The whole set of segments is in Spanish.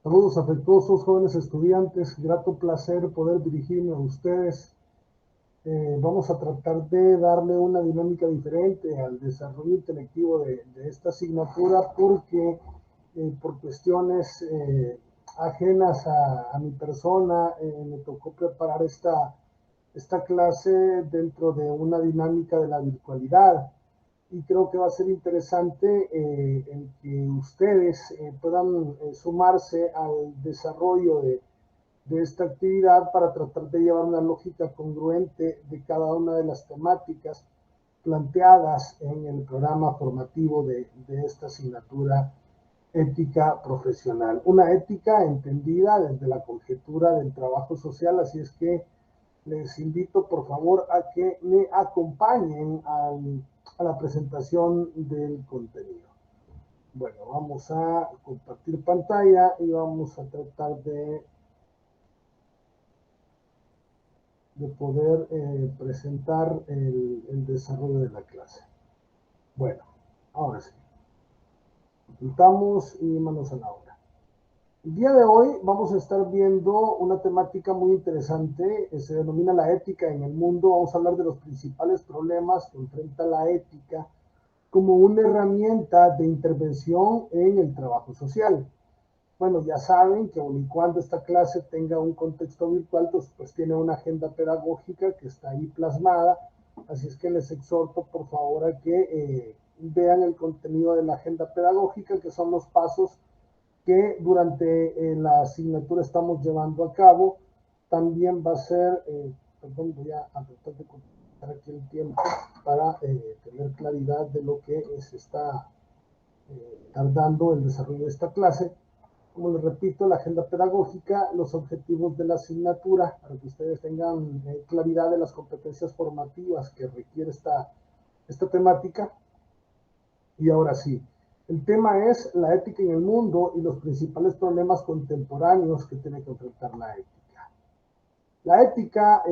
Saludos afectuosos, jóvenes estudiantes. Grato placer poder dirigirme a ustedes. Vamos a tratar de darle una dinámica diferente al desarrollo intelectivo de esta asignatura porque por cuestiones ajenas a mi persona me tocó preparar esta clase dentro de una dinámica de la virtualidad. Y creo que va a ser interesante el que ustedes puedan sumarse al desarrollo de esta actividad para tratar de llevar una lógica congruente de cada una de las temáticas planteadas en el programa formativo de esta asignatura ética profesional. Una ética entendida desde la conjetura del trabajo social, así es que les invito por favor a que me acompañen a la presentación del contenido. Bueno, vamos a compartir pantalla y vamos a tratar de poder presentar el desarrollo de la clase. Bueno, ahora sí. Disfrutamos y manos a la obra. El día de hoy vamos a estar viendo una temática muy interesante, se denomina la ética en el mundo. Vamos a hablar de los principales problemas que enfrenta la ética como una herramienta de intervención en el trabajo social. Bueno, ya saben que aun y cuando esta clase tenga un contexto virtual, pues tiene una agenda pedagógica que está ahí plasmada, así es que les exhorto por favor a que vean el contenido de la agenda pedagógica, que son los pasos que durante la asignatura estamos llevando a cabo. También va a ser, perdón, voy a tratar de contar aquí el tiempo para tener claridad de lo que se está tardando el desarrollo de esta clase. Como les repito, la agenda pedagógica, los objetivos de la asignatura, para que ustedes tengan claridad de las competencias formativas que requiere esta temática. Y ahora sí, el tema es la ética en el mundo y los principales problemas contemporáneos que tiene que enfrentar la ética. La ética,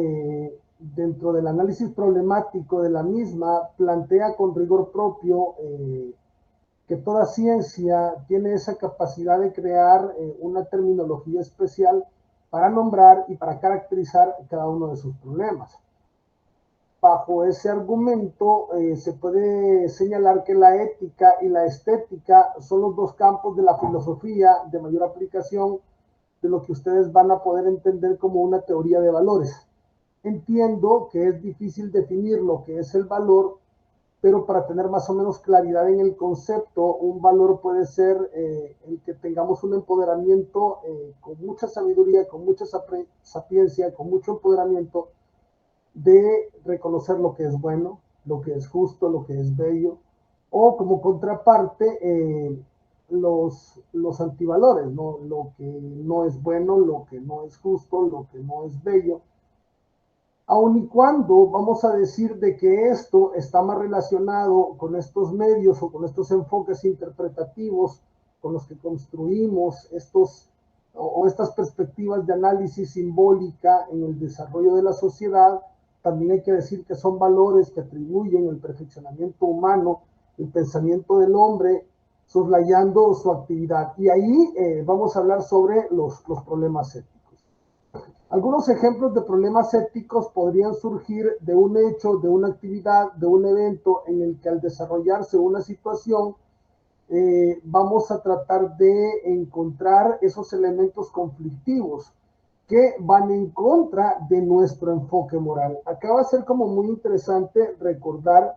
dentro del análisis problemático de la misma, plantea con rigor propio que toda ciencia tiene esa capacidad de crear una terminología especial para nombrar y para caracterizar cada uno de sus problemas. Bajo ese argumento se puede señalar que la ética y la estética son los dos campos de la filosofía de mayor aplicación de lo que ustedes van a poder entender como una teoría de valores. Entiendo que es difícil definir lo que es el valor, pero para tener más o menos claridad en el concepto, un valor puede ser el que tengamos un empoderamiento con mucha sabiduría, con mucha sapiencia, con mucho empoderamiento, de reconocer lo que es bueno, lo que es justo, lo que es bello, o como contraparte los antivalores, ¿no? Lo que no es bueno, lo que no es justo, lo que no es bello. Aun y cuando vamos a decir de que esto está más relacionado con estos medios o con estos enfoques interpretativos con los que construimos estas perspectivas de análisis simbólica en el desarrollo de la sociedad, también hay que decir que son valores que atribuyen el perfeccionamiento humano, el pensamiento del hombre, soslayando su actividad. Y ahí vamos a hablar sobre los problemas éticos. Algunos ejemplos de problemas éticos podrían surgir de un hecho, de una actividad, de un evento en el que al desarrollarse una situación vamos a tratar de encontrar esos elementos conflictivos que van en contra de nuestro enfoque moral. Acá va a ser como muy interesante recordar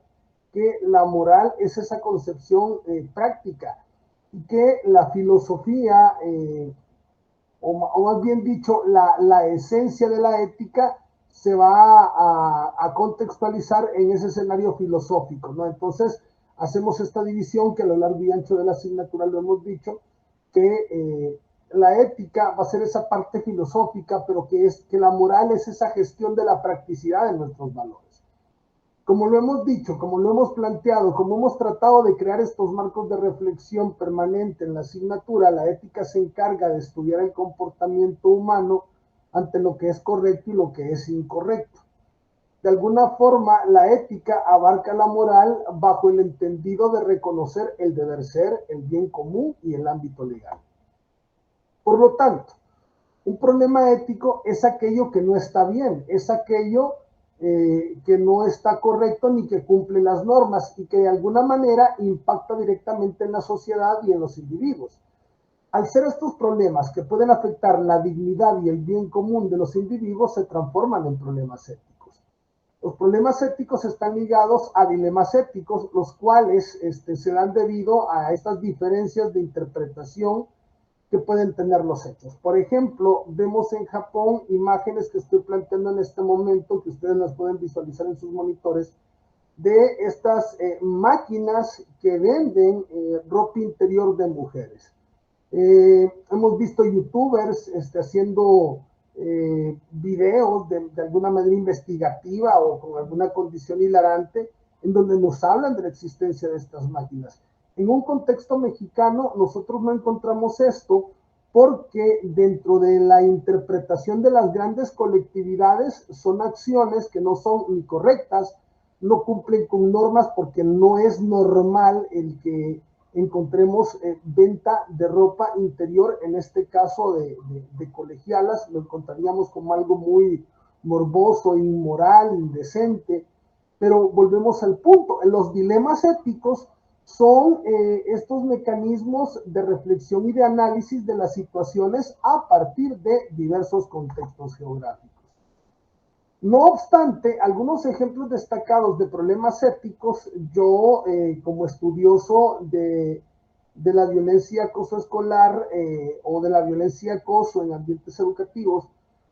que la moral es esa concepción práctica y que la filosofía o más bien dicho, la esencia de la ética se va a contextualizar en ese escenario filosófico, ¿no? Entonces, hacemos esta división que a lo largo y ancho de la asignatura lo hemos dicho, que la ética va a ser esa parte filosófica, pero que la moral es esa gestión de la practicidad de nuestros valores. Como lo hemos dicho, como lo hemos planteado, como hemos tratado de crear estos marcos de reflexión permanente en la asignatura, la ética se encarga de estudiar el comportamiento humano ante lo que es correcto y lo que es incorrecto. De alguna forma, la ética abarca la moral bajo el entendido de reconocer el deber ser, el bien común y el ámbito legal. Por lo tanto, un problema ético es aquello que no está bien, es aquello que no está correcto ni que cumple las normas y que de alguna manera impacta directamente en la sociedad y en los individuos. Al ser estos problemas que pueden afectar la dignidad y el bien común de los individuos, se transforman en problemas éticos. Los problemas éticos están ligados a dilemas éticos, los cuales se dan debido a estas diferencias de interpretación que pueden tener los hechos. Por ejemplo, vemos en Japón imágenes que estoy planteando en este momento, que ustedes las pueden visualizar en sus monitores, de estas máquinas que venden ropa interior de mujeres. Hemos visto youtubers haciendo videos de alguna manera investigativa o con alguna condición hilarante en donde nos hablan de la existencia de estas máquinas. En un contexto mexicano nosotros no encontramos esto porque dentro de la interpretación de las grandes colectividades son acciones que no son ni correctas, no cumplen con normas porque no es normal el que encontremos venta de ropa interior, en este caso de colegialas, lo encontraríamos como algo muy morboso, inmoral, indecente, pero volvemos al punto, los dilemas éticos son estos mecanismos de reflexión y de análisis de las situaciones a partir de diversos contextos geográficos. No obstante, algunos ejemplos destacados de problemas éticos, yo como estudioso de la violencia acoso escolar o de la violencia acoso en ambientes educativos,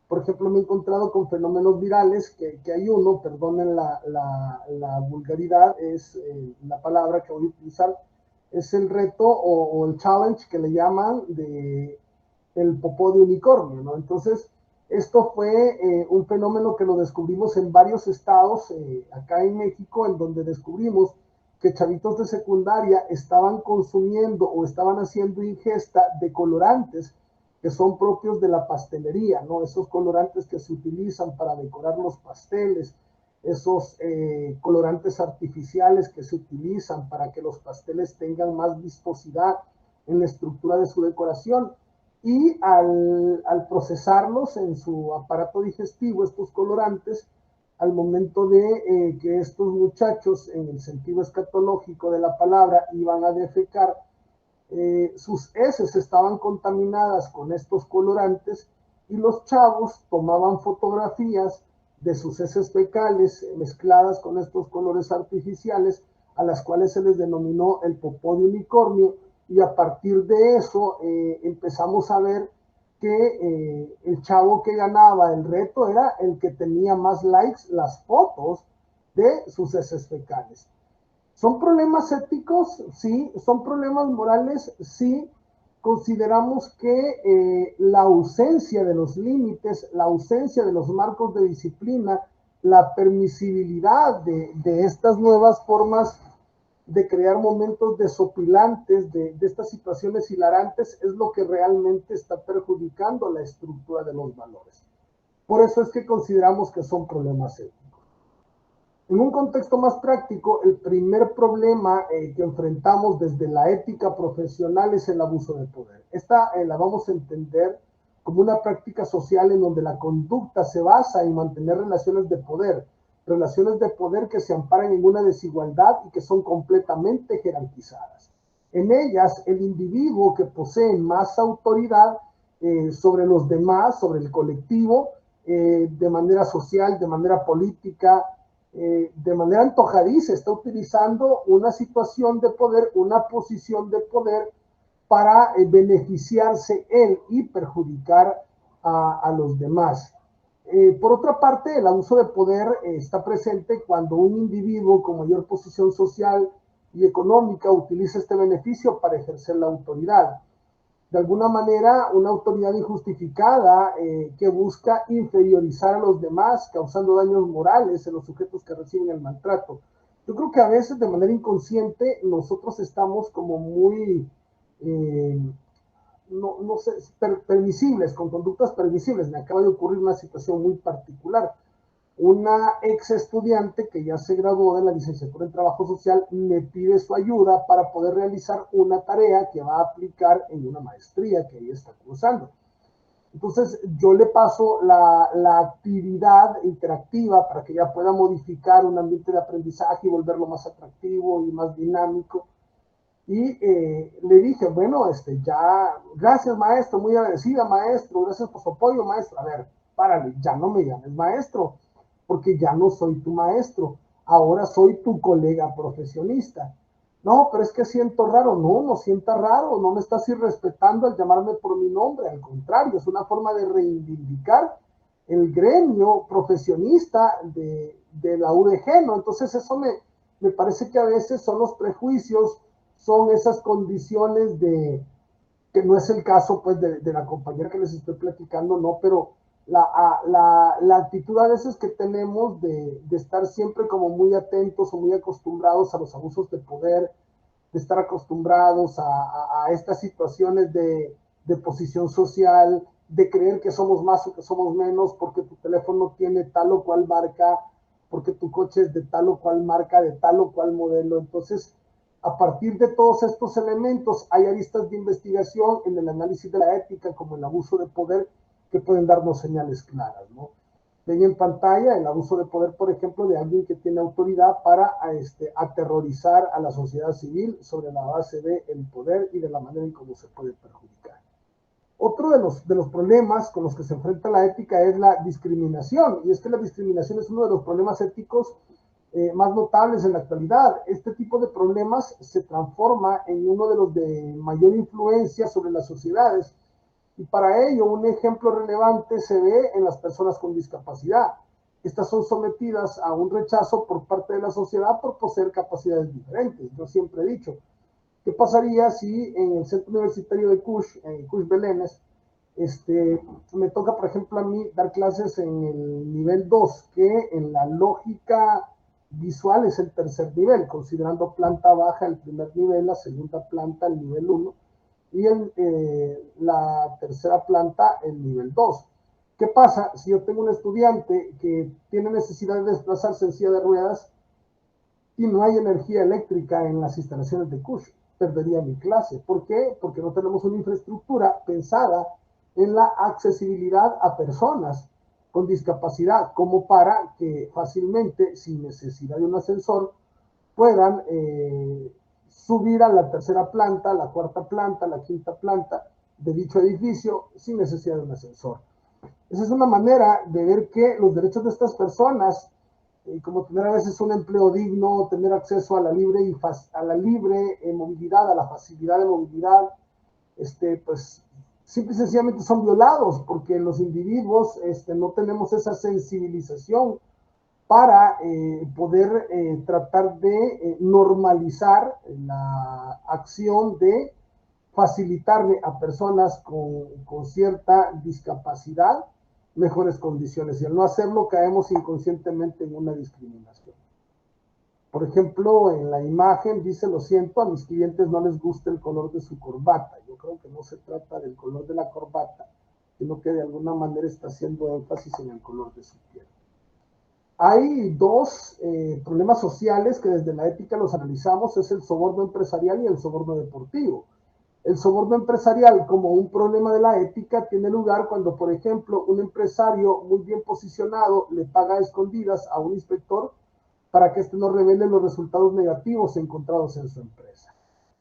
por ejemplo, me he encontrado con fenómenos virales, que hay uno, perdonen la vulgaridad, es la palabra que voy a utilizar, es el reto o el challenge que le llaman de el popó de unicornio, ¿no? Entonces, esto fue un fenómeno que lo descubrimos en varios estados, acá en México, en donde descubrimos que chavitos de secundaria estaban consumiendo o estaban haciendo ingesta de colorantes que son propios de la pastelería, ¿no? Esos colorantes que se utilizan para decorar los pasteles, esos colorantes artificiales que se utilizan para que los pasteles tengan más vistosidad en la estructura de su decoración. Y al procesarlos en su aparato digestivo, estos colorantes, al momento de que estos muchachos, en el sentido escatológico de la palabra, iban a defecar, sus heces estaban contaminadas con estos colorantes y los chavos tomaban fotografías de sus heces fecales mezcladas con estos colores artificiales, a las cuales se les denominó el popó de unicornio, y a partir de eso empezamos a ver que el chavo que ganaba el reto era el que tenía más likes las fotos de sus heces fecales. ¿Son problemas éticos? Sí. ¿Son problemas morales? Sí. Consideramos que la ausencia de los límites, la ausencia de los marcos de disciplina, la permisibilidad de estas nuevas formas de crear momentos desopilantes, de estas situaciones hilarantes, es lo que realmente está perjudicando la estructura de los valores. Por eso es que consideramos que son problemas éticos. En un contexto más práctico, el primer problema que enfrentamos desde la ética profesional es el abuso de poder. Esta la vamos a entender como una práctica social en donde la conducta se basa en mantener relaciones de poder que se amparan en una desigualdad y que son completamente jerarquizadas. En ellas, el individuo que posee más autoridad sobre los demás, sobre el colectivo, de manera social, de manera política, de manera antojadiza, está utilizando una situación de poder, una posición de poder para beneficiarse él y perjudicar a los demás. Por otra parte, el abuso de poder está presente cuando un individuo con mayor posición social y económica utiliza este beneficio para ejercer la autoridad. De alguna manera, una autoridad injustificada que busca inferiorizar a los demás, causando daños morales en los sujetos que reciben el maltrato. Yo creo que a veces de manera inconsciente nosotros estamos como muy, no sé, permisibles, con conductas permisibles. Me acaba de ocurrir una situación muy particular. una ex estudiante que ya se graduó de la licenciatura en Trabajo Social me pide su ayuda para poder realizar una tarea que va a aplicar en una maestría que ella está cursando. Entonces yo le paso la actividad interactiva para que ella pueda modificar un ambiente de aprendizaje y volverlo más atractivo y más dinámico. Y le dije, bueno, ya, gracias maestro, muy agradecida maestro, gracias por su apoyo maestro. A ver, párale, ya no me llames maestro, porque ya no soy tu maestro, ahora soy tu colega profesionista. No, pero es que siento raro. No, no sienta raro, no me estás irrespetando al llamarme por mi nombre, al contrario, es una forma de reivindicar el gremio profesionista de la UDG, ¿no? Entonces eso me parece que a veces son los prejuicios, son esas condiciones que no es el caso pues de la compañera que les estoy platicando, no, pero la actitud a veces que tenemos de estar siempre como muy atentos o muy acostumbrados a los abusos de poder, de estar acostumbrados a estas situaciones de posición social, de creer que somos más o que somos menos porque tu teléfono tiene tal o cual marca, porque tu coche es de tal o cual marca, de tal o cual modelo. Entonces, a partir de todos estos elementos, hay aristas de investigación en el análisis de la ética, como el abuso de poder, que pueden darnos señales claras, ¿no? Ven en pantalla el abuso de poder, por ejemplo, de alguien que tiene autoridad para aterrorizar a la sociedad civil sobre la base del poder y de la manera en cómo se puede perjudicar. Otro de los problemas con los que se enfrenta la ética es la discriminación, y es que la discriminación es uno de los problemas éticos más notables en la actualidad. Este tipo de problemas se transforma en uno de los de mayor influencia sobre las sociedades, y para ello un ejemplo relevante se ve en las personas con discapacidad. Estas son sometidas a un rechazo por parte de la sociedad por poseer capacidades diferentes. Yo siempre he dicho, ¿qué pasaría si en el centro universitario de Cush, en Cush Belénes, me toca, por ejemplo, a mí dar clases en el nivel 2, que en la lógica visual es el tercer nivel, considerando planta baja el primer nivel, la segunda planta el nivel 1 y la tercera planta el nivel 2? ¿Qué pasa si yo tengo un estudiante que tiene necesidad de desplazarse en silla de ruedas y no hay energía eléctrica en las instalaciones de Cush? Perdería mi clase. ¿Por qué? Porque no tenemos una infraestructura pensada en la accesibilidad a personas con discapacidad, como para que fácilmente, sin necesidad de un ascensor, puedan subir a la tercera planta, la cuarta planta, la quinta planta de dicho edificio sin necesidad de un ascensor. Esa es una manera de ver que los derechos de estas personas, como tener a veces un empleo digno, tener acceso a la libre, movilidad, a la facilidad de movilidad, pues simple y sencillamente son violados porque los individuos no tenemos esa sensibilización para poder tratar de normalizar la acción de facilitarle a personas con cierta discapacidad mejores condiciones. Y al no hacerlo caemos inconscientemente en una discriminación. Por ejemplo, en la imagen dice: lo siento, a mis clientes no les gusta el color de su corbata. Yo creo que no se trata del color de la corbata, sino que de alguna manera está haciendo énfasis en el color de su piel. Hay dos problemas sociales que desde la ética los analizamos, es el soborno empresarial y el soborno deportivo. El soborno empresarial, como un problema de la ética, tiene lugar cuando, por ejemplo, un empresario muy bien posicionado le paga a escondidas a un inspector para que éste no revele los resultados negativos encontrados en su empresa.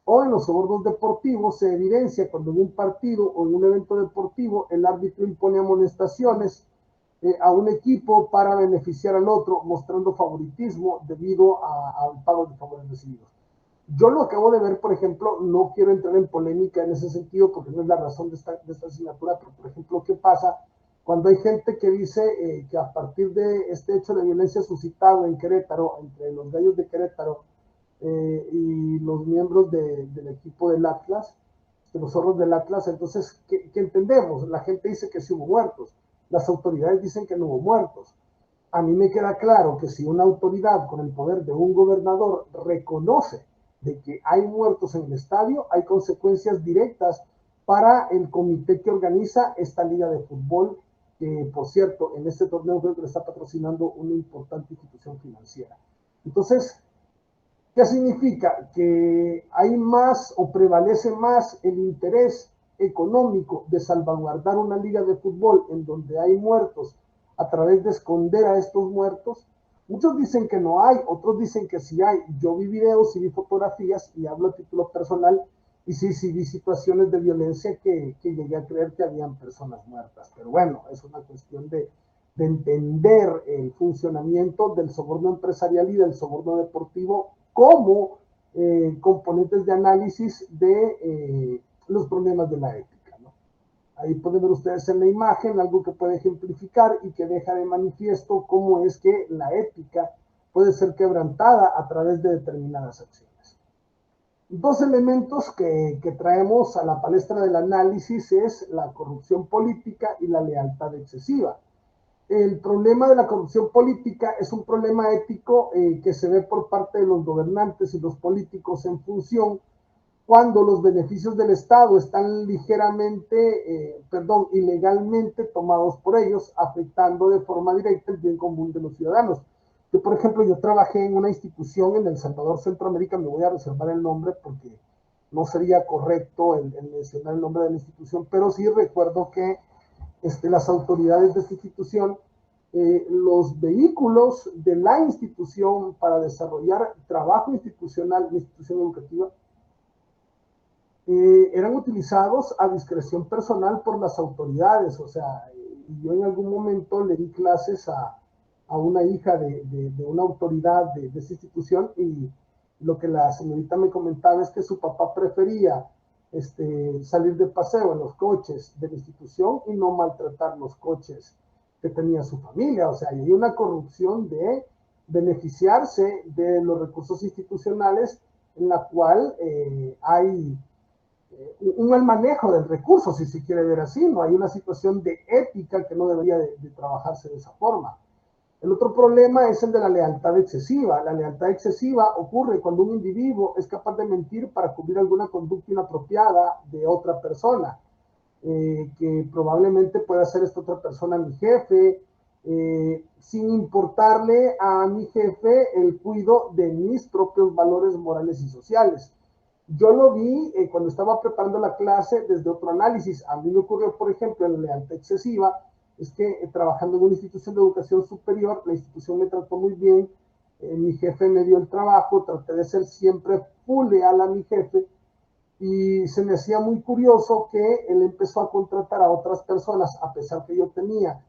O en los sobornos deportivos se evidencia cuando en un partido o en un evento deportivo el árbitro impone amonestaciones a un equipo para beneficiar al otro, mostrando favoritismo debido al pago de favores recibidos. Yo lo acabo de ver, por ejemplo, no quiero entrar en polémica en ese sentido porque no es la razón de esta asignatura, pero por ejemplo, ¿qué pasa cuando hay gente que dice que a partir de este hecho de violencia suscitado en Querétaro, entre los gallos de Querétaro y los miembros del equipo del Atlas, de los zorros del Atlas, entonces, ¿qué entendemos? La gente dice que sí hubo muertos, las autoridades dicen que no hubo muertos. A mí me queda claro que si una autoridad con el poder de un gobernador reconoce de que hay muertos en el estadio, hay consecuencias directas para el comité que organiza esta liga de fútbol que por cierto, en este torneo creo que le está patrocinando una importante institución financiera. Entonces, ¿qué significa? Que hay más o prevalece más el interés económico de salvaguardar una liga de fútbol en donde hay muertos a través de esconder a estos muertos. Muchos dicen que no hay, otros dicen que sí hay. Yo vi videos y vi fotografías y hablo a título personal y sí vi situaciones de violencia que llegué a creer que habían personas muertas. Pero bueno, es una cuestión de entender el funcionamiento del soborno empresarial y del soborno deportivo como componentes de análisis de los problemas de la ética, ¿no? Ahí pueden ver ustedes en la imagen algo que puede ejemplificar y que deja de manifiesto cómo es que la ética puede ser quebrantada a través de determinadas acciones. Dos elementos que traemos a la palestra del análisis es la corrupción política y la lealtad excesiva. El problema de la corrupción política es un problema ético que se ve por parte de los gobernantes y los políticos en función cuando los beneficios del Estado están ilegalmente tomados por ellos, afectando de forma directa el bien común de los ciudadanos. Yo, por ejemplo, yo trabajé en una institución en El Salvador, Centroamérica, me voy a reservar el nombre porque no sería correcto el mencionar el nombre de la institución, pero sí recuerdo que las autoridades de esta institución, los vehículos de la institución para desarrollar trabajo institucional, la institución educativa, eran utilizados a discreción personal por las autoridades. O sea, yo en algún momento le di clases a una hija de una autoridad de esa institución y lo que la señorita me comentaba es que su papá prefería salir de paseo en los coches de la institución y no maltratar los coches que tenía su familia. O sea, hay una corrupción de beneficiarse de los recursos institucionales en la cual hay un mal manejo del recurso, si se quiere ver así. No hay una situación de ética que no debería de trabajarse de esa forma. El otro problema es el de la lealtad excesiva. La lealtad excesiva ocurre cuando un individuo es capaz de mentir para cubrir alguna conducta inapropiada de otra persona, que probablemente pueda ser esta otra persona mi jefe, sin importarle a mi jefe el cuidado de mis propios valores morales y sociales. Yo lo vi cuando estaba preparando la clase desde otro análisis. A mí me ocurrió, por ejemplo, en la lealtad excesiva, es que trabajando en una institución de educación superior, la institución me trató muy bien, mi jefe me dio el trabajo, traté de ser siempre full leal a mi jefe, y se me hacía muy curioso que él empezó a contratar a otras personas, a pesar que yo tenía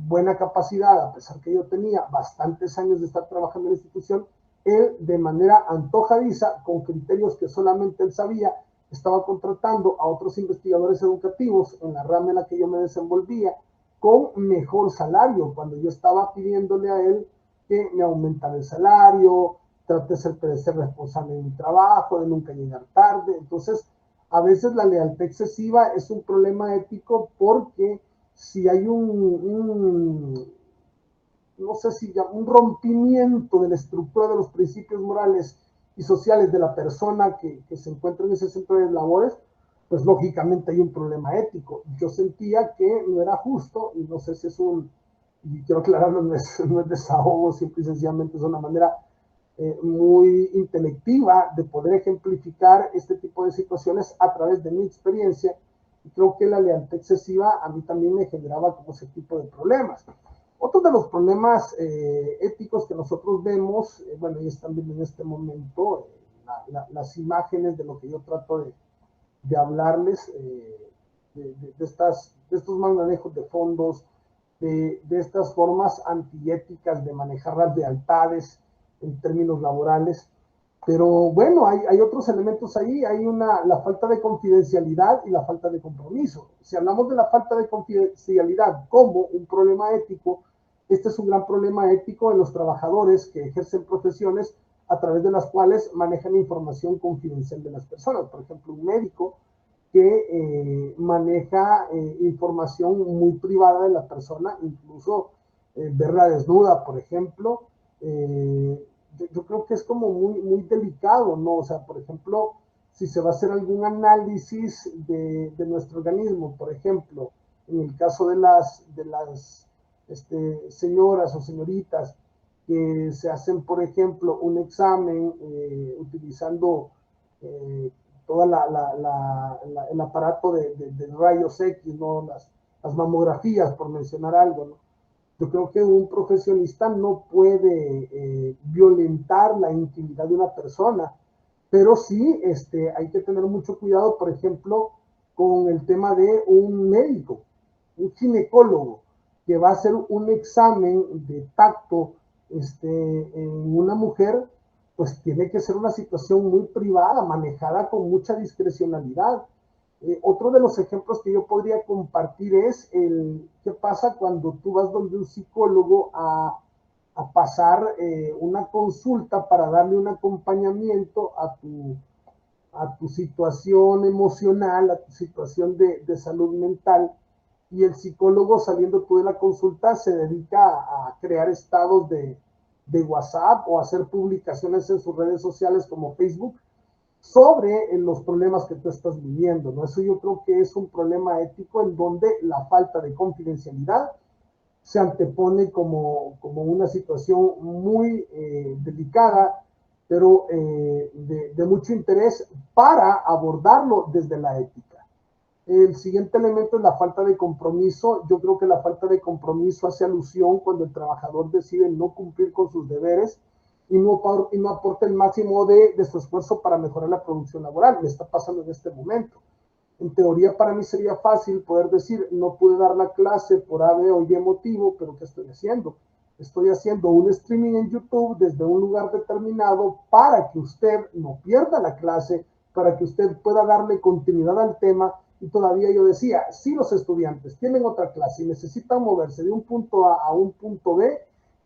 buena capacidad, a pesar que yo tenía bastantes años de estar trabajando en la institución. Él de manera antojadiza, con criterios que solamente él sabía, estaba contratando a otros investigadores educativos en la rama en la que yo me desenvolvía con mejor salario, cuando yo estaba pidiéndole a él que me aumentara el salario, traté de ser responsable de mi trabajo, de nunca llegar tarde. Entonces, a veces la lealtad excesiva es un problema ético porque si hay no sé si ya, un rompimiento de la estructura de los principios morales y sociales de la persona que se encuentra en ese centro de labores, pues lógicamente hay un problema ético. Yo sentía que no era justo, y no sé si es y quiero aclararlo, no es desahogo, simple y sencillamente es una manera muy intelectiva de poder ejemplificar este tipo de situaciones a través de mi experiencia. Y creo que la lealtad excesiva a mí también me generaba como ese tipo de problemas. Otro de los problemas éticos que nosotros vemos, bueno, y están viendo en este momento las imágenes de lo que yo trato de hablarles, de estos mal manejos de fondos, de estas formas antiéticas de manejar las lealtades en términos laborales. Pero bueno, hay otros elementos ahí, hay la falta de confidencialidad y la falta de compromiso. Si hablamos de la falta de confidencialidad como un problema ético, este es un gran problema ético en los trabajadores que ejercen profesiones a través de las cuales manejan información confidencial de las personas. Por ejemplo, un médico que maneja información muy privada de la persona, incluso verla desnuda, por ejemplo. Yo creo que es como muy delicado, ¿no? O sea, por ejemplo, si se va a hacer algún análisis de nuestro organismo, por ejemplo, en el caso de las señoras o señoritas que se hacen, por ejemplo, un examen utilizando todo el aparato de rayos X, ¿no? Las mamografías, por mencionar algo, ¿no? Yo creo que un profesionista no puede violentar la intimidad de una persona, pero sí hay que tener mucho cuidado, por ejemplo, con el tema de un médico, un ginecólogo, que va a hacer un examen de tacto en una mujer, pues tiene que ser una situación muy privada, manejada con mucha discrecionalidad. Otro de los ejemplos que yo podría compartir es qué pasa cuando tú vas donde un psicólogo a pasar una consulta para darle un acompañamiento a tu situación emocional, a tu situación de salud mental, y el psicólogo saliendo tú de la consulta se dedica a crear estados de WhatsApp o a hacer publicaciones en sus redes sociales como Facebook sobre los problemas que tú estás viviendo, ¿no? Eso yo creo que es un problema ético en donde la falta de confidencialidad se antepone como una situación muy delicada, pero de mucho interés para abordarlo desde la ética. El siguiente elemento es la falta de compromiso. Yo creo que la falta de compromiso hace alusión cuando el trabajador decide no cumplir con sus deberes y no aporta el máximo de su esfuerzo para mejorar la producción laboral. Me está pasando en este momento. En teoría para mí sería fácil poder decir, no pude dar la clase por A, B o Y motivo, pero ¿qué estoy haciendo? Estoy haciendo un streaming en YouTube desde un lugar determinado para que usted no pierda la clase, para que usted pueda darle continuidad al tema. Y todavía yo decía, si los estudiantes tienen otra clase y necesitan moverse de un punto A un punto B,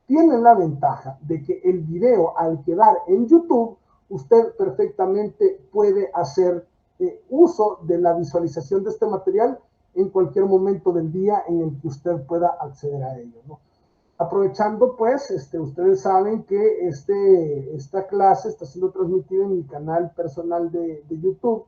tienen la ventaja de que el video al quedar en YouTube, usted perfectamente puede hacer uso de la visualización de este material en cualquier momento del día en el que usted pueda acceder a ello, ¿no? Aprovechando, pues, ustedes saben que esta clase está siendo transmitida en mi canal personal de YouTube,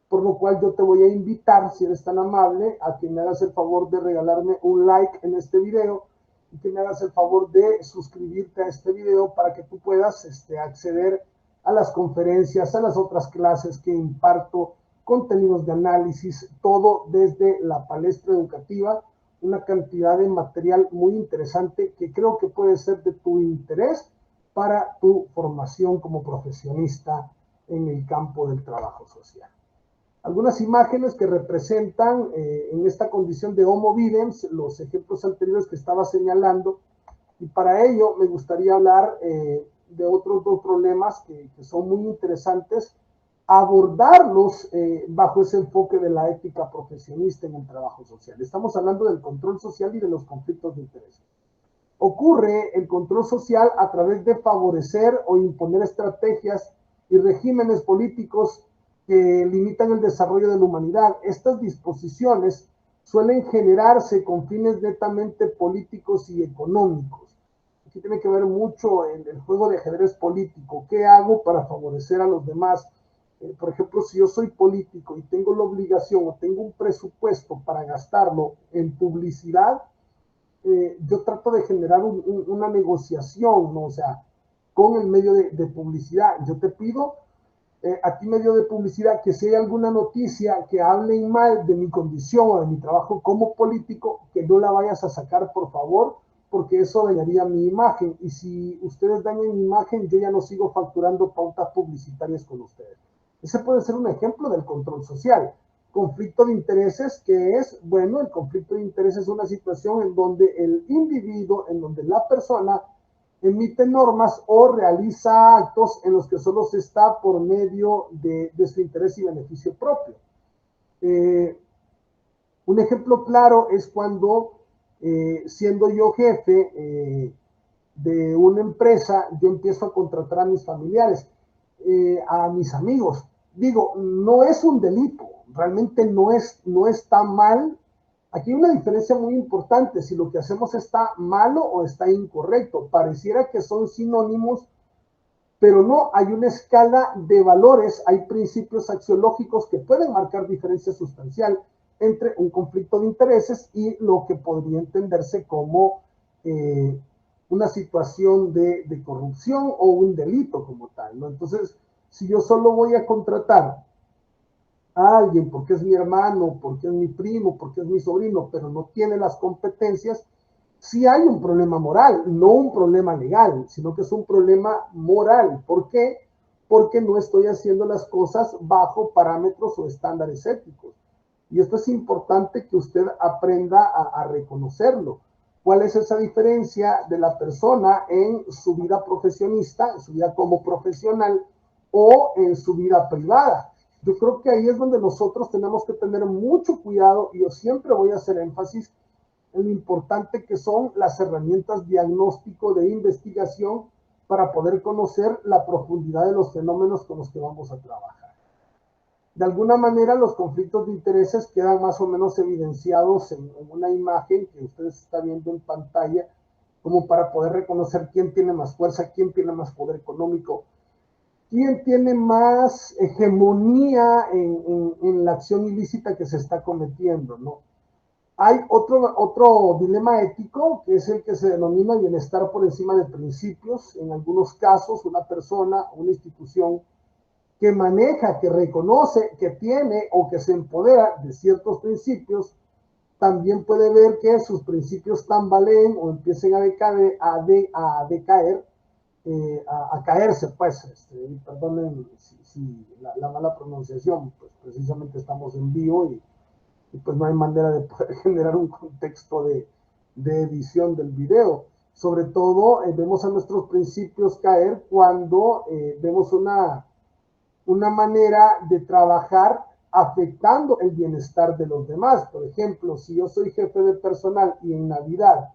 por lo cual yo te voy a invitar, si eres tan amable, a que me hagas el favor de regalarme un like en este video y que me hagas el favor de suscribirte a este video para que tú puedas acceder a las conferencias, a las otras clases que imparto, contenidos de análisis, todo desde la palestra educativa, una cantidad de material muy interesante que creo que puede ser de tu interés para tu formación como profesionista en el campo del trabajo social. Algunas imágenes que representan en esta condición de homo videns los ejemplos anteriores que estaba señalando, y para ello me gustaría hablar de otros dos problemas que son muy interesantes, abordarlos bajo ese enfoque de la ética profesionista en el trabajo social. Estamos hablando del control social y de los conflictos de interés. Ocurre el control social a través de favorecer o imponer estrategias y regímenes políticos que limitan el desarrollo de la humanidad. Estas disposiciones suelen generarse con fines netamente políticos y económicos. Aquí tiene que ver mucho el juego de ajedrez político. ¿Qué hago para favorecer a los demás? Por ejemplo, si yo soy político y tengo la obligación o tengo un presupuesto para gastarlo en publicidad, yo trato de generar una negociación, ¿no? O sea, con el medio de publicidad. Yo te pido a ti, medio de publicidad, que si hay alguna noticia que hable mal de mi condición o de mi trabajo como político, que no la vayas a sacar, por favor, porque eso dañaría mi imagen. Y si ustedes dañan mi imagen, yo ya no sigo facturando pautas publicitarias con ustedes. Ese puede ser un ejemplo del control social. Conflicto de intereses, que es, bueno, el conflicto de intereses es una situación en donde el individuo, en donde la persona emite normas o realiza actos en los que solo se está por medio de su interés y beneficio propio. Un ejemplo claro es cuando, siendo yo jefe de una empresa, yo empiezo a contratar a mis familiares, a mis amigos. Digo, no es un delito, realmente no está mal. Aquí hay una diferencia muy importante, si lo que hacemos está malo o está incorrecto. Pareciera que son sinónimos, pero no, hay una escala de valores, hay principios axiológicos que pueden marcar diferencia sustancial. entre un conflicto de intereses y lo que podría entenderse como una situación de corrupción o un delito como tal, ¿no? Entonces, si yo solo voy a contratar a alguien porque es mi hermano, porque es mi primo, porque es mi sobrino, pero no tiene las competencias, sí hay un problema moral, no un problema legal, sino que es un problema moral. ¿Por qué? Porque no estoy haciendo las cosas bajo parámetros o estándares éticos. Y esto es importante que usted aprenda a reconocerlo. ¿Cuál es esa diferencia de la persona en su vida profesionista, en su vida como profesional o en su vida privada? Yo creo que ahí es donde nosotros tenemos que tener mucho cuidado y yo siempre voy a hacer énfasis en lo importante que son las herramientas diagnóstico de investigación para poder conocer la profundidad de los fenómenos con los que vamos a trabajar. De alguna manera los conflictos de intereses quedan más o menos evidenciados en una imagen que usted está viendo en pantalla, como para poder reconocer quién tiene más fuerza, quién tiene más poder económico, quién tiene más hegemonía en la acción ilícita que se está cometiendo, ¿no? Hay otro dilema ético, que es el que se denomina bienestar por encima de principios. En algunos casos, una persona, una institución que maneja, que reconoce, que tiene o que se empodera de ciertos principios, también puede ver que sus principios tambaleen o empiecen a decaer, a caerse, pues, perdonen si la mala pronunciación, pues precisamente estamos en vivo y pues no hay manera de poder generar un contexto de edición del video. Sobre todo, vemos a nuestros principios caer cuando vemos una manera de trabajar afectando el bienestar de los demás. Por ejemplo, si yo soy jefe de personal y en Navidad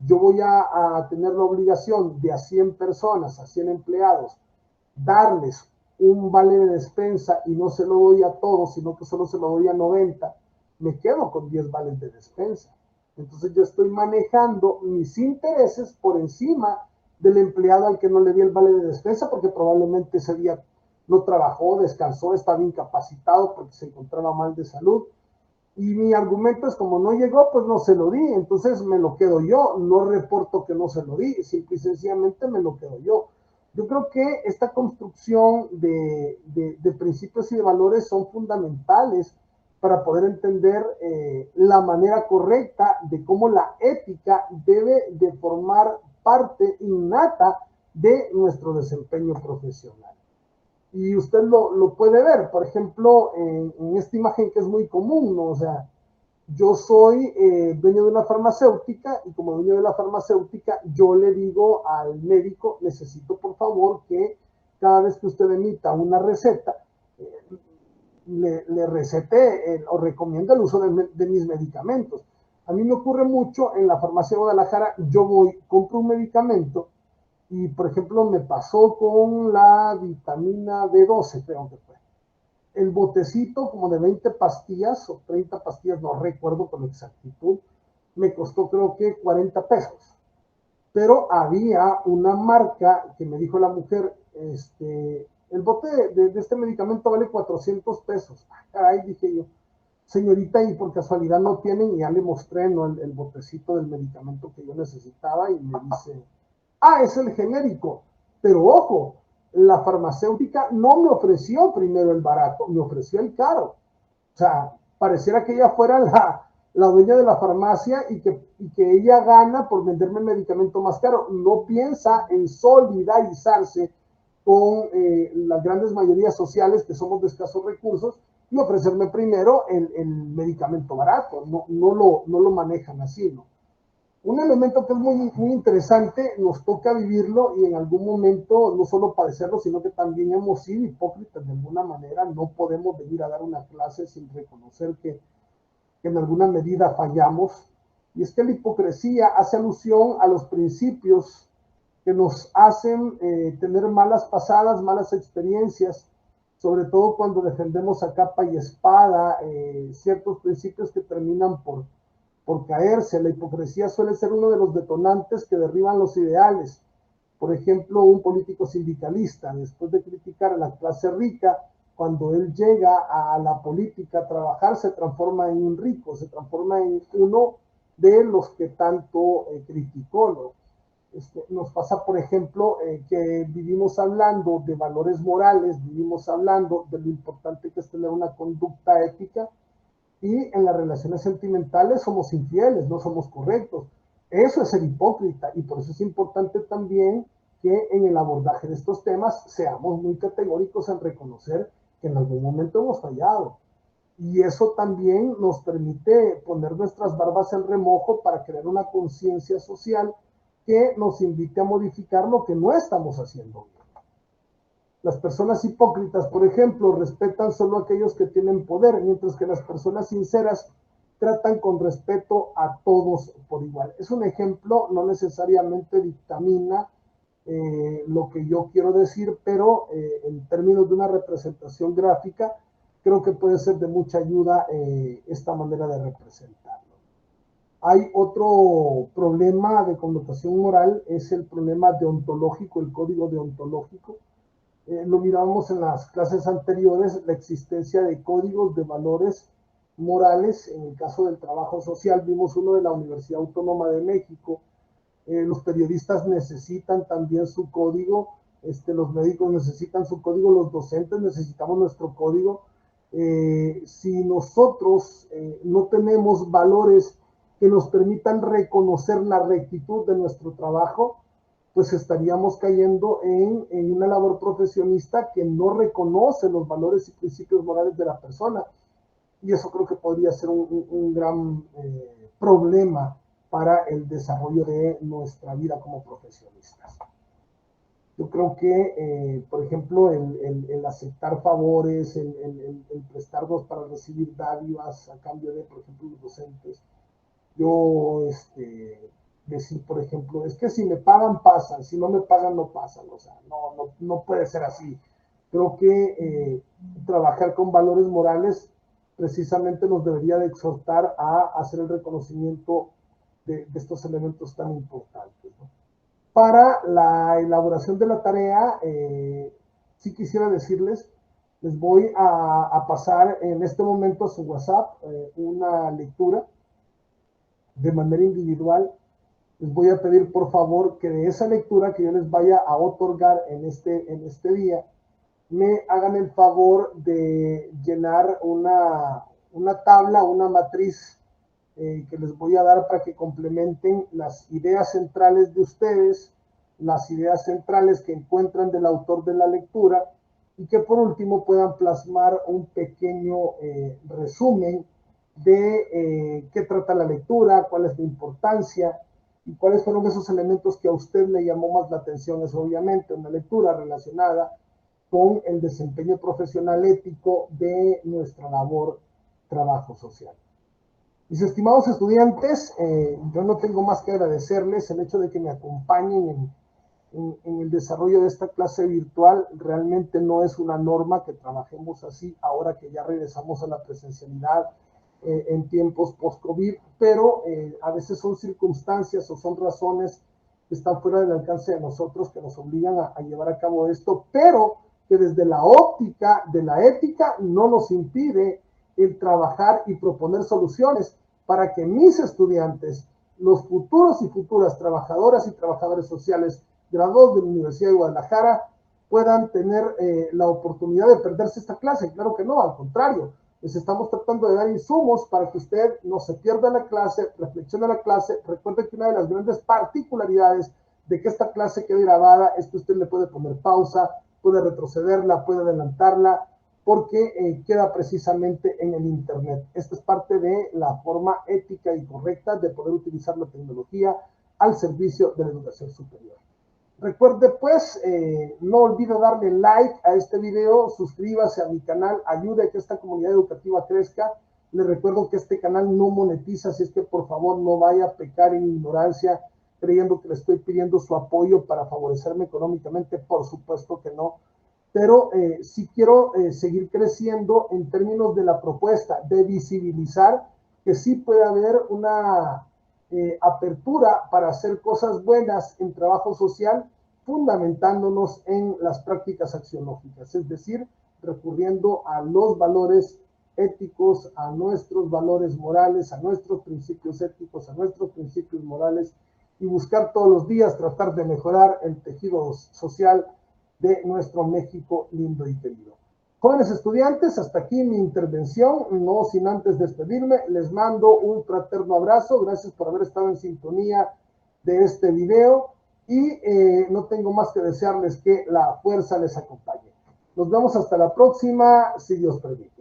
yo voy a tener la obligación de a 100 personas, a 100 empleados, darles un vale de despensa y no se lo doy a todos, sino que solo se lo doy a 90, me quedo con 10 vales de despensa. Entonces yo estoy manejando mis intereses por encima del empleado al que no le di el vale de despensa porque probablemente ese día no trabajó, descansó, estaba incapacitado porque se encontraba mal de salud. Y mi argumento es como no llegó, pues no se lo di, entonces me lo quedo yo, no reporto que no se lo di, simple y sencillamente me lo quedo yo. Yo creo que esta construcción de principios y de valores son fundamentales para poder entender la manera correcta de cómo la ética debe de formar parte innata de nuestro desempeño profesional. Y usted lo puede ver, por ejemplo, en esta imagen que es muy común, ¿no? O sea, yo soy dueño de una farmacéutica y como dueño de la farmacéutica yo le digo al médico, necesito por favor que cada vez que usted emita una receta, le recete o recomienda el uso de mis medicamentos. A mí me ocurre mucho en la farmacia de Guadalajara, yo voy, compro un medicamento y por ejemplo me pasó con la vitamina B12, creo que fue. El botecito como de 20 pastillas o 30 pastillas, no recuerdo con exactitud, me costó creo que 40 pesos. Pero había una marca que me dijo la mujer, el bote de este medicamento vale 400 pesos. Ah, caray, dije yo, señorita, y por casualidad no tienen, y ya le mostré, ¿no? el botecito del medicamento que yo necesitaba y me dice, ah, es el genérico, pero ojo, la farmacéutica no me ofreció primero el barato, me ofreció el caro. O sea, pareciera que ella fuera la dueña de la farmacia y que ella gana por venderme el medicamento más caro. No piensa en solidarizarse con las grandes mayorías sociales que somos de escasos recursos y ofrecerme primero el medicamento barato. No lo manejan así, ¿no? Un elemento que es muy interesante, nos toca vivirlo y en algún momento no solo padecerlo, sino que también hemos sido hipócritas de alguna manera. No podemos venir a dar una clase sin reconocer que en alguna medida fallamos. Y es que la hipocresía hace alusión a los principios que nos hacen tener malas pasadas, malas experiencias, sobre todo cuando defendemos a capa y espada ciertos principios que terminan por caerse. La hipocresía suele ser uno de los detonantes que derriban los ideales. Por ejemplo, un político sindicalista, después de criticar a la clase rica, cuando él llega a la política a trabajar, se transforma en un rico, se transforma en uno de los que tanto criticó, ¿no? Nos pasa, por ejemplo, que vivimos hablando de valores morales, vivimos hablando de lo importante que es tener una conducta ética, y en las relaciones sentimentales somos infieles, no somos correctos. Eso es ser hipócrita, y por eso es importante también que en el abordaje de estos temas seamos muy categóricos en reconocer que en algún momento hemos fallado. Y eso también nos permite poner nuestras barbas en remojo para crear una conciencia social que nos invite a modificar lo que no estamos haciendo bien. Las personas hipócritas, por ejemplo, respetan solo a aquellos que tienen poder, mientras que las personas sinceras tratan con respeto a todos por igual. Es un ejemplo, no necesariamente dictamina lo que yo quiero decir, pero en términos de una representación gráfica, creo que puede ser de mucha ayuda esta manera de representarlo. Hay otro problema de connotación moral, es el problema deontológico, el código deontológico. Lo mirábamos en las clases anteriores, la existencia de códigos de valores morales. En el caso del trabajo social, vimos uno de la Universidad Autónoma de México. Los periodistas necesitan también su código, los médicos necesitan su código, los docentes necesitamos nuestro código. Si nosotros no tenemos valores que nos permitan reconocer la rectitud de nuestro trabajo, pues estaríamos cayendo en una labor profesionista que no reconoce los valores y principios morales de la persona. Y eso creo que podría ser un gran problema para el desarrollo de nuestra vida como profesionistas. Yo creo que, por ejemplo, el aceptar favores, el prestarnos para recibir dádivas a cambio de, por ejemplo, los docentes. Yo, decir, por ejemplo, es que si me pagan, pasan, si no me pagan, no pasan. O sea, no puede ser así. Creo que trabajar con valores morales precisamente nos debería de exhortar a hacer el reconocimiento de estos elementos tan importantes, ¿no? Para la elaboración de la tarea, sí quisiera decirles, les voy a pasar en este momento a su WhatsApp una lectura de manera individual. Les voy a pedir por favor que de esa lectura que yo les vaya a otorgar en este día, me hagan el favor de llenar una tabla, una matriz que les voy a dar para que complementen las ideas centrales de ustedes, las ideas centrales que encuentran del autor de la lectura, y que por último puedan plasmar un pequeño resumen de qué trata la lectura, cuál es la importancia y cuáles fueron esos elementos que a usted le llamó más la atención. Es obviamente una lectura relacionada con el desempeño profesional ético de nuestra labor trabajo social. Mis estimados estudiantes, yo no tengo más que agradecerles el hecho de que me acompañen en el desarrollo de esta clase virtual. Realmente no es una norma que trabajemos así ahora que ya regresamos a la presencialidad en tiempos post-COVID, pero a veces son circunstancias o son razones que están fuera del alcance de nosotros que nos obligan a llevar a cabo esto, pero que desde la óptica de la ética no nos impide el trabajar y proponer soluciones para que mis estudiantes, los futuros y futuras trabajadoras y trabajadores sociales graduados de la Universidad de Guadalajara, puedan tener la oportunidad de perderse esta clase. Claro que no, al contrario, les estamos tratando de dar insumos para que usted no se pierda la clase, reflexione la clase. Recuerde que una de las grandes particularidades de que esta clase quede grabada es que usted le puede poner pausa, puede retrocederla, puede adelantarla, porque queda precisamente en el Internet. Esta es parte de la forma ética y correcta de poder utilizar la tecnología al servicio de la educación superior. Recuerde pues, no olvide darle like a este video, suscríbase a mi canal, ayude a que esta comunidad educativa crezca. Les recuerdo que este canal no monetiza, así es que por favor no vaya a pecar en ignorancia creyendo que le estoy pidiendo su apoyo para favorecerme económicamente. Por supuesto que no, pero sí quiero seguir creciendo en términos de la propuesta, de visibilizar que sí puede haber una apertura para hacer cosas buenas en trabajo social, fundamentándonos en las prácticas axiológicas, es decir, recurriendo a los valores éticos, a nuestros valores morales, a nuestros principios éticos, a nuestros principios morales, y buscar todos los días tratar de mejorar el tejido social de nuestro México lindo y querido. Jóvenes estudiantes, hasta aquí mi intervención, no sin antes despedirme, les mando un fraterno abrazo, gracias por haber estado en sintonía de este video, y no tengo más que desearles que la fuerza les acompañe. Nos vemos hasta la próxima, si Dios permite.